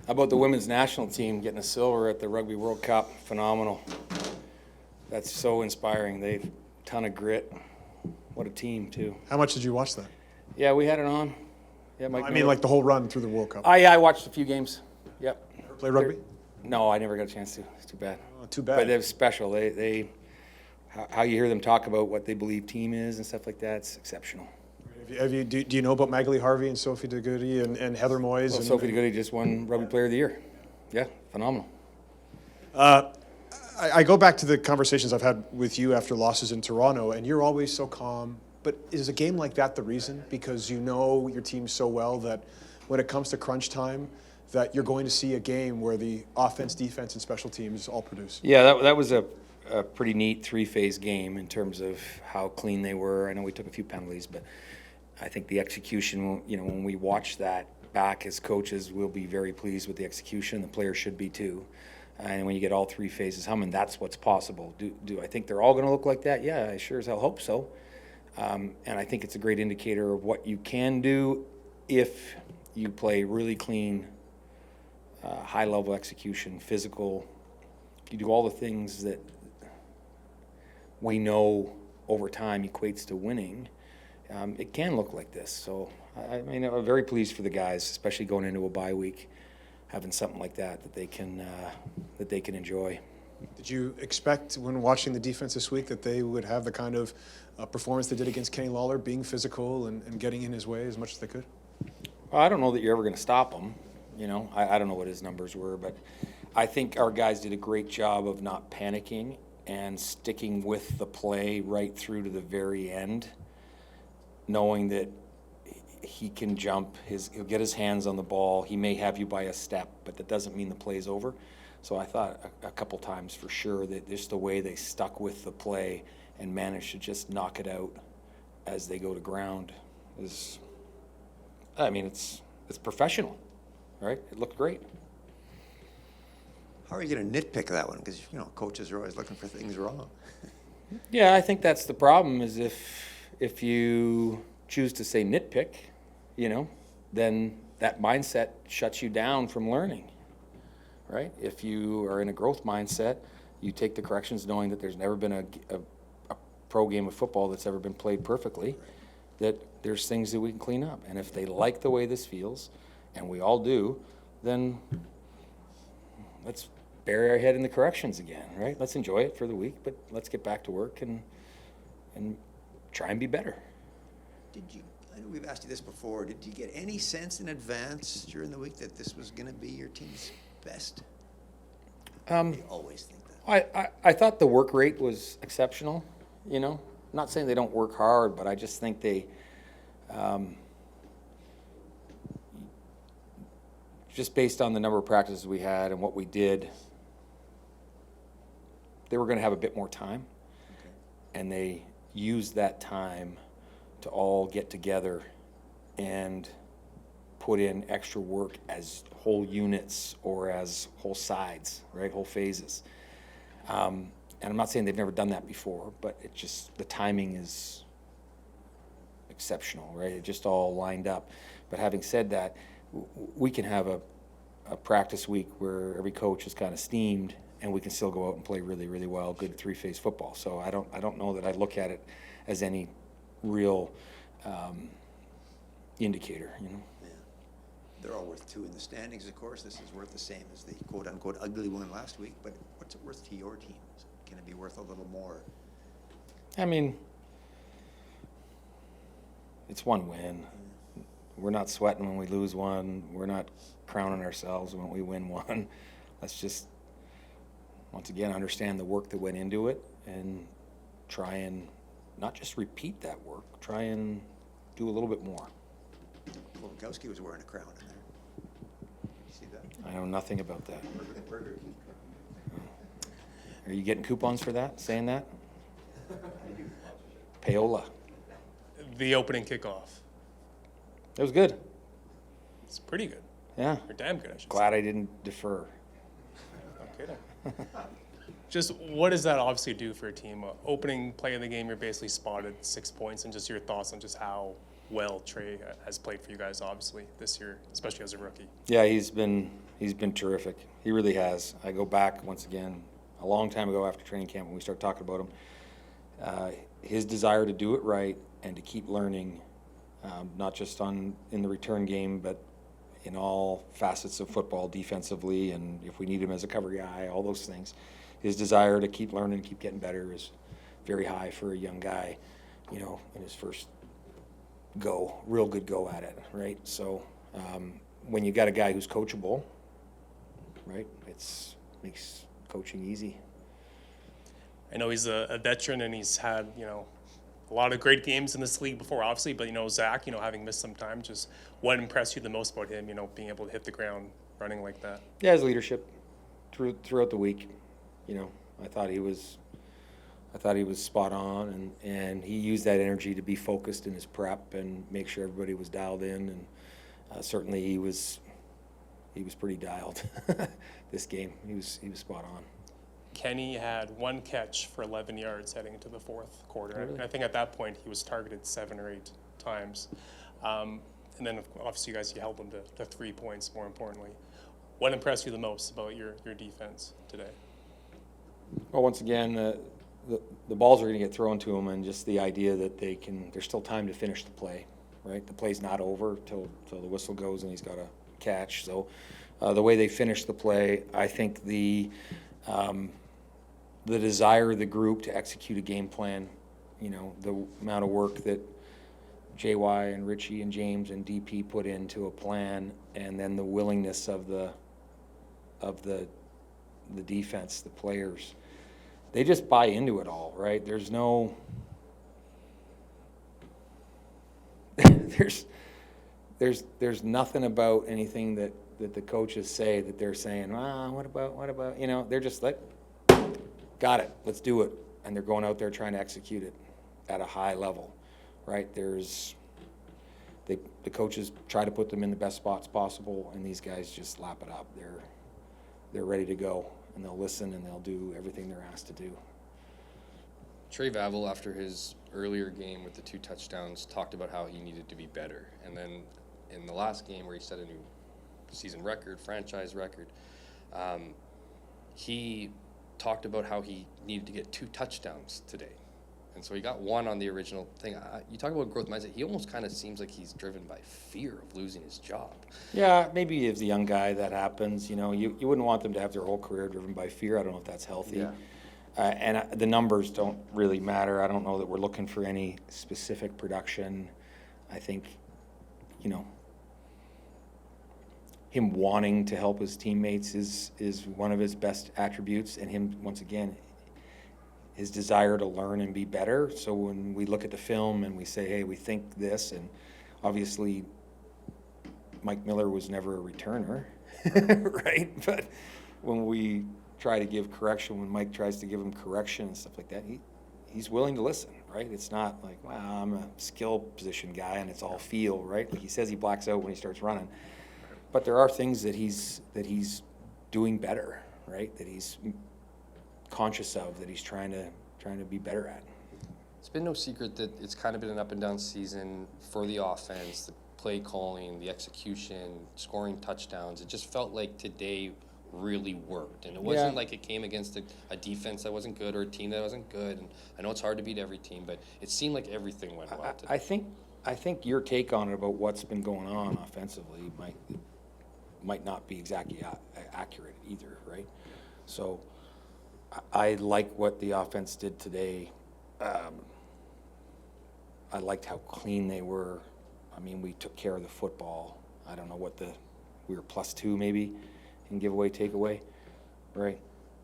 How about the women's national team getting a silver at the Rugby World Cup? Phenomenal. That's so inspiring. They've a ton of grit. What a team, too. How much did you watch that? Yeah, we had it on. Yeah, Mike. I mean, like the whole run through the World Cup. Yeah, I watched a few games. Yep. Ever play rugby? No, I never got a chance to. It's too bad. Oh, too bad. But they're special. How you hear them talk about what they believe team is and stuff like that, it's exceptional. Do you know about Magali Harvey and Sophie DeGoody and Heather Moyes? Well, Sophie DeGoody just won Rugby Player of the Year. Yeah, phenomenal. I go back to the conversations I've had with you after losses in Toronto, and you're always so calm. But is a game like that the reason? Because you know your team so well that when it comes to crunch time, that you're going to see a game where the offense, defense, and special teams all produce. Yeah, that was a pretty neat three-phase game in terms of how clean they were. I know we took a few penalties, but I think the execution, when we watch that back as coaches, we'll be very pleased with the execution. The players should be too. And when you get all three phases humming, that's what's possible. Do I think they're all going to look like that? Yeah, I sure as hell hope so. And I think it's a great indicator of what you can do if you play really clean, high-level execution, physical. You do all the things that we know over time equates to winning. It can look like this. So, I mean, I'm very pleased for the guys, especially going into a bye week, having something like that they can enjoy. Did you expect when watching the defense this week that they would have the kind of performance they did against Kenny Lawler, being physical and getting in his way as much as they could? Well, I don't know that you're ever going to stop him. I don't know what his numbers were, but I think our guys did a great job of not panicking and sticking with the play right through to the very end, knowing that he can jump, he'll get his hands on the ball. He may have you by a step, but that doesn't mean the play's over. So I thought a couple times for sure that just the way they stuck with the play and managed to just knock it out as they go to ground is, it's professional, right? It looked great. How are you going to nitpick that one? Because, coaches are always looking for things wrong. Yeah, I think that's the problem is if you choose to say nitpick, then that mindset shuts you down from learning, right? If you are in a growth mindset, you take the corrections knowing that there's never been a pro game of football that's ever been played perfectly, that there's things that we can clean up. And if they like the way this feels, and we all do, then let's bury our head in the corrections again, right? Let's enjoy it for the week, but let's get back to work and try and be better. I know we've asked you this before, did you get any sense in advance during the week that this was going to be your team's best? You always think that. I thought the work rate was exceptional, I'm not saying they don't work hard, but I just think they just based on the number of practices we had and what we did, they were going to have a bit more time. Okay. And they used that time to all get together and put in extra work as whole units or as whole sides, right, whole phases. And I'm not saying they've never done that before, but it just, the timing is exceptional, right? It just all lined up. But having said that, we can have a practice week where every coach is kind of steamed and we can still go out and play really, really well, good three-phase football. So I don't know that I look at it as any real indicator, Yeah. They're all worth 2 in the standings, of course. This is worth the same as the quote-unquote ugly one last week. But what's it worth to your team? Can it be worth a little more? It's one win. We're not sweating when we lose one. We're not crowning ourselves when we win one. Let's just, once again, understand the work that went into it and try and not just repeat that work, try and do a little bit more. Volkowski was wearing a crown in there. You see that? I know nothing about that. Are you getting coupons for that, saying that? Payola. The opening kickoff. It was good. It's pretty good. Yeah. Or damn good, I should Glad I didn't defer. say. No kidding. Just what does that obviously do for a team? Opening play of the game, you're basically spotted 6 points, and just your thoughts on just how well Trey has played for you guys, obviously, this year, especially as a rookie. Yeah, he's been He's been terrific. He really has. I go back once again a long time ago after training camp when we started talking about him. His desire to do it right and to keep learning, not just in the return game, but in all facets of football, defensively, and if we need him as a cover guy, all those things. His desire to keep learning, keep getting better is very high for a young guy, you know, in his first real good go at it, right? So when you got a guy who's coachable, right, makes coaching easy. I know he's a veteran and he's had, you know, a lot of great games in this league before, obviously, but, you know, Zach, you know, having missed some time, just what impressed you the most about him, you know, being able to hit the ground running like that? Yeah, his leadership throughout the week. You know, I thought he was spot on, and he used that energy to be focused in his prep and make sure everybody was dialed in, and certainly he was pretty dialed this game. He was spot on. Kenny had one catch for 11 yards heading into the fourth quarter. Really? And I think at that point he was targeted 7 or 8 times. And then obviously you held him to 3 points, more importantly. What impressed you the most about your defense today? Well, once again, the balls are going to get thrown to them, and just the idea that there's still time to finish the play, right? The play's not over till the whistle goes and he's got a catch. So the way they finish the play, I think the desire of the group to execute a game plan, you know, the amount of work that JY and Richie and James and DP put into a plan, and then the willingness of the defense, the players, they just buy into it all, right? There's no there's nothing about anything that the coaches say that they're saying, what about, you know, they're just like, got it, let's do it. And they're going out there trying to execute it at a high level, right? The coaches try to put them in the best spots possible, and these guys just lap it up. They're ready to go, and they'll listen, and they'll do everything they're asked to do. Trey Vavel, after his earlier game with the 2 touchdowns, talked about how he needed to be better. And then in the last game where he set a new season record, franchise record, he talked about how he needed to get 2 touchdowns today. And so he got 1 on the original thing. You talk about growth mindset. He almost kind of seems like he's driven by fear of losing his job. Yeah, maybe as a young guy that happens. You know, you wouldn't want them to have their whole career driven by fear. I don't know if that's healthy. Yeah. And the numbers don't really matter. I don't know that we're looking for any specific production. I think, you know, him wanting to help his teammates is one of his best attributes, and him, once again, his desire to learn and be better. So when we look at the film and we say, hey, we think this, and obviously Mike Miller was never a returner, right? But when we try to give correction, when Mike tries to give him correction and stuff like that, he's willing to listen, right? It's not like, well, I'm a skill position guy and it's all feel, right? Like he says he blacks out when he starts running. But there are things that he's doing better, right? That he's conscious of, that he's trying to be better at. It's been no secret that it's kind of been an up and down season for the offense, the play calling, the execution, scoring touchdowns. It just felt like today really worked, and it wasn't like it came against a defense that wasn't good or a team that wasn't good. And I know it's hard to beat every team, but it seemed like everything went well today. I think your take on it about what's been going on offensively might not be exactly accurate either, right? So I like what the offense did today. I liked how clean they were. I mean, we took care of the football. I don't know we were +2 maybe in giveaway, takeaway, right?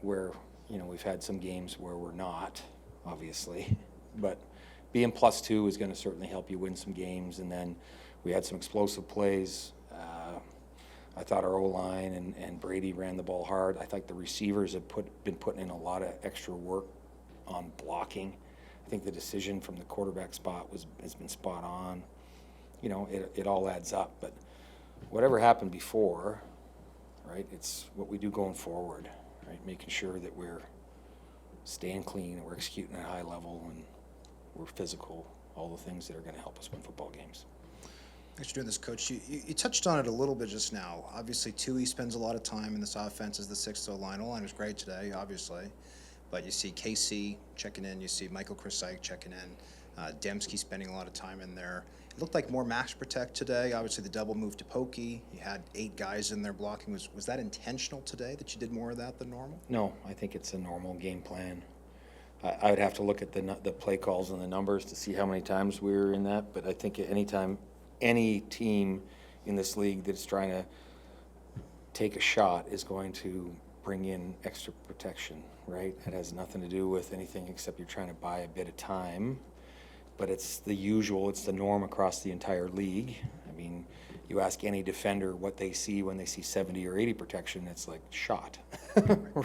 Where, you know, we've had some games where we're not, obviously, but being +2 is going to certainly help you win some games. And then we had some explosive plays. I thought our O-line and Brady ran the ball hard. I think the receivers have been putting in a lot of extra work on blocking. I think the decision from the quarterback spot has been spot on. You know, it all adds up. But whatever happened before, right, it's what we do going forward, right? Making sure that we're staying clean and we're executing at a high level and we're physical, all the things that are going to help us win football games. Thanks for doing this, Coach. You touched on it a little bit just now. Obviously, Tui spends a lot of time in this offense as the sixth O-line. O-line was great today, obviously. But you see KC checking in. You see Michael Krisyk checking in. Dembski spending a lot of time in there. It looked like more max protect today. Obviously, the double move to Pokey. You had 8 guys in there blocking. Was that intentional today, that you did more of that than normal? No, I think it's a normal game plan. I would have to look at the play calls and the numbers to see how many times we were in that, but I think at any time, any team in this league that's trying to take a shot is going to bring in extra protection, right? It has nothing to do with anything except you're trying to buy a bit of time, but it's the usual, it's the norm across the entire league. I mean, you ask any defender what they see when they see 70 or 80 protection, it's like shot,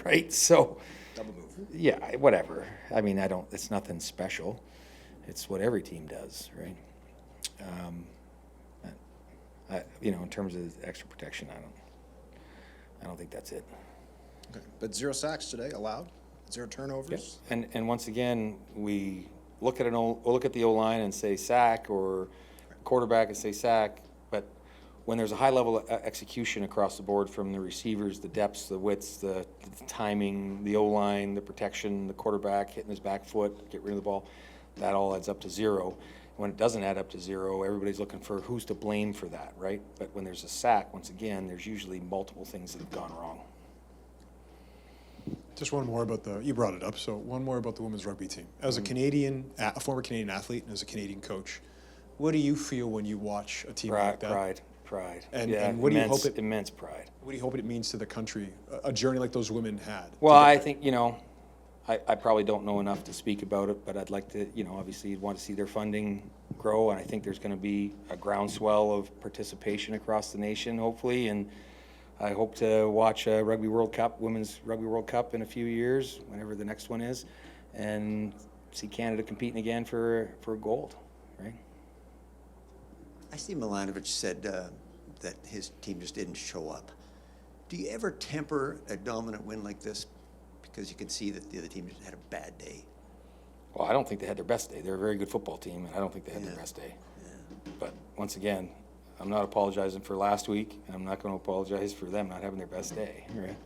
right? So, Double move. yeah, whatever. I mean, it's nothing special. It's what every team does, right? In terms of extra protection, I don't think that's it. Okay. But 0 sacks today allowed. 0 turnovers. And once again, we look at the O-line and say sack, or quarterback and say sack, but when there's a high level of execution across the board from the receivers, the depths, the widths, the timing, the O-line, the protection, the quarterback hitting his back foot, get rid of the ball, that all adds up to 0. When it doesn't add up to 0, everybody's looking for who's to blame for that, right? But when there's a sack, once again, there's usually multiple things that have gone wrong. Just one more about you brought it up, so one more about the women's rugby team. As a former Canadian athlete and as a Canadian coach, what do you feel when you watch a team like that? Pride. And what do you hope immense pride. What do you hope it means to the country, a journey like those women had? Well, I think, I probably don't know enough to speak about it, but I'd like to, obviously you'd want to see their funding grow, and I think there's going to be a groundswell of participation across the nation, hopefully, and I hope to watch a Rugby World Cup, Women's Rugby World Cup in a few years, whenever the next one is, and see Canada competing again for gold, right? I see Milanovic said that his team just didn't show up. Do you ever temper a dominant win like this because you can see that the other team just had a bad day? Well, I don't think they had their best day. They're a very good football team, and I don't think they had their best day. Yeah. But once again, I'm not apologizing for last week, and I'm not going to apologize for them not having their best day, right?